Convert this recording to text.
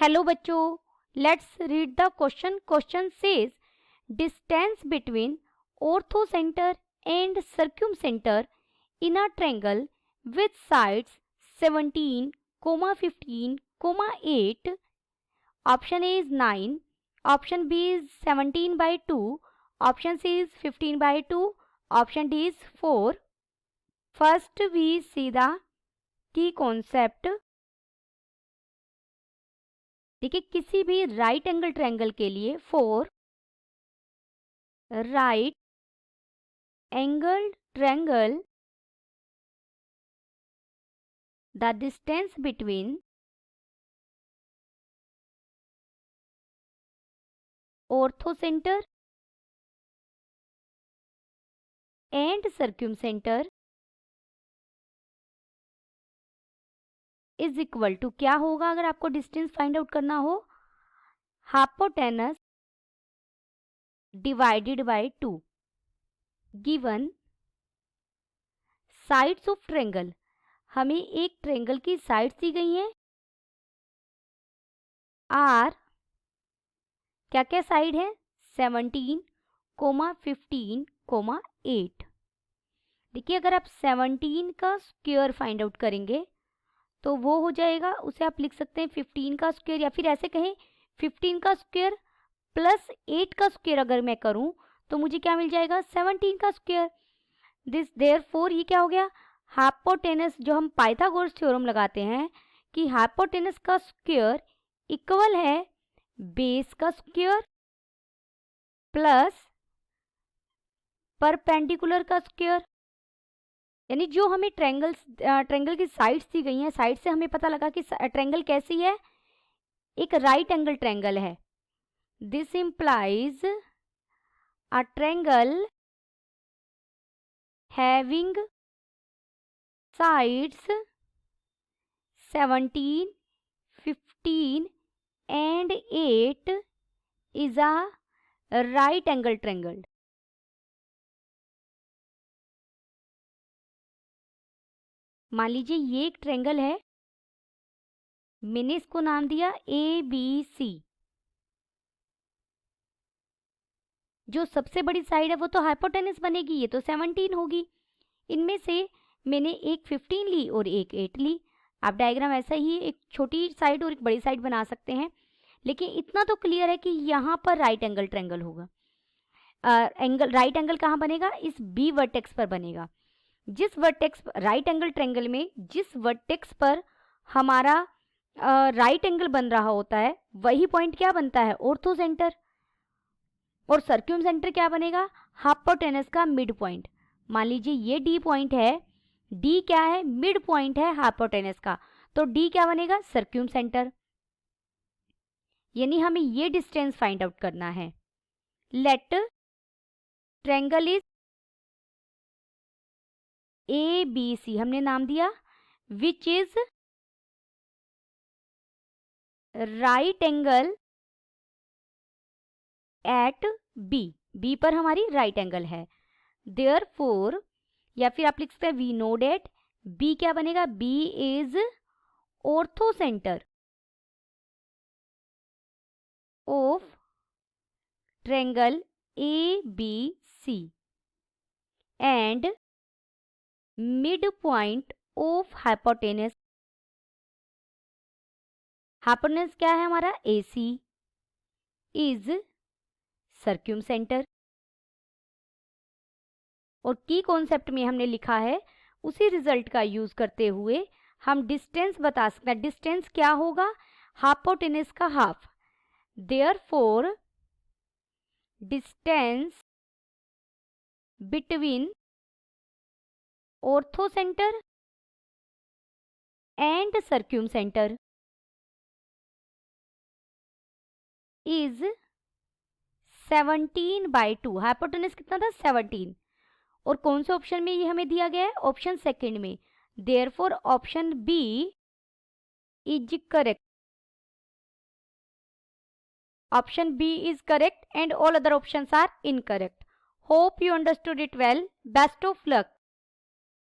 Hello बच्चों, let's read the question. Question says distance between orthocentre and circumcentre in a triangle with sides 17, 15, 8. Option A is 9, option B is 17 by 2, option C is 15 by 2, option D is 4. First we see the key concept. देखिए, किसी भी right angle triangle के लिए for right angle triangle the distance between orthocentre and circumcentre is equal to क्या होगा अगर आपको distance find out करना हो? Hypotenuse divided by 2. Given sides of triangle, हमें एक ट्रायंगल की साइड्स दी गई हैं. आर क्या क्या साइड है? 17, 15, 8. देखिए, अगर आप 17 का स्क्वायर फाइंड आउट करेंगे तो वो हो जाएगा, उसे आप लिख सकते हैं 15 का स्क्वायर, या फिर ऐसे कहें 15 का स्क्वायर प्लस 8 का स्क्वायर अगर मैं करूं तो मुझे क्या मिल जाएगा? 17 का स्क्वायर. दिस देयरफॉर ये क्या हो गया? हाइपोटेनस, जो हम पाइथागोरस थ्योरम लगाते हैं कि हाइपोटेनस का स्क्वायर इक्वल है बेस का स्क्वायर प्लस परपेंडिकुलर का स्क्वायर. यानी जो हमें ट्रायंगल की साइड्स दी गई हैं, साइड से हमें पता लगा कि ट्रायंगल कैसी है, एक राइट एंगल ट्रायंगल है. This implies a triangle having sides 17, 15 and 8 is a right angle triangle. मान लीजिए ये एक ट्रायंगल है, मैंने इसको नाम दिया ABC. जो सबसे बड़ी साइड है वो तो हाइपोटेनस बनेगी, ये तो 17 होगी. इनमें से मैंने एक 15 ली और एक 8 ली. आप डायग्राम ऐसा ही एक छोटी साइड और एक बड़ी साइड बना सकते हैं, लेकिन इतना तो क्लियर है कि यहाँ पर राइट एंगल ट्रायंगल होगा. राइट एंगल कहाँ बनेगा? इस बी वर्टेक्स पर बनेगा. जिस वर्टेक्स राइट एंगल ट्रायंगल में जिस वर्टेक्स पर हमारा राइट एंगल बन रहा होता है वही पॉइंट क्या बनता है? Ortho centre. और सर्क्यूम सेंटर क्या बनेगा? हाइपोटेनस का मिड पॉइंट. मान लीजिए ये डी पॉइंट है, डी क्या है? मिड पॉइंट है हाइपोटेनस का, तो डी क्या बनेगा? सर्क्यूम सेंटर. यानी हमें ये डिस्टेंस फाइंड आउट करना है. लेट ट्रायंगल इज ABC, हमने नाम दिया, which is right angle at B. B पर हमारी राइट एंगल है. देयरफॉर, या फिर आप लिख सकते हैं वी नो डेट B क्या बनेगा? B is orthocentre of triangle ABC and mid point of hypotenuse. Hypotenuse क्या है हमारा? AC is circumcentre. और की कॉन्सेप्ट में हमने लिखा है, उसी रिजल्ट का यूज करते हुए हम डिस्टेंस बता सकते हैं. डिस्टेंस क्या होगा? हाइपोटेनस का half. Therefore distance between orthocentre and circumcentre is 17 by 2. Hypotenuse कितना था? 17. और कौन से ऑप्शन में ये हमें दिया गया है? ऑप्शन सेकंड में. Therefore option B is correct. Option B is correct and all other options are incorrect. Hope you understood it well. Best of luck.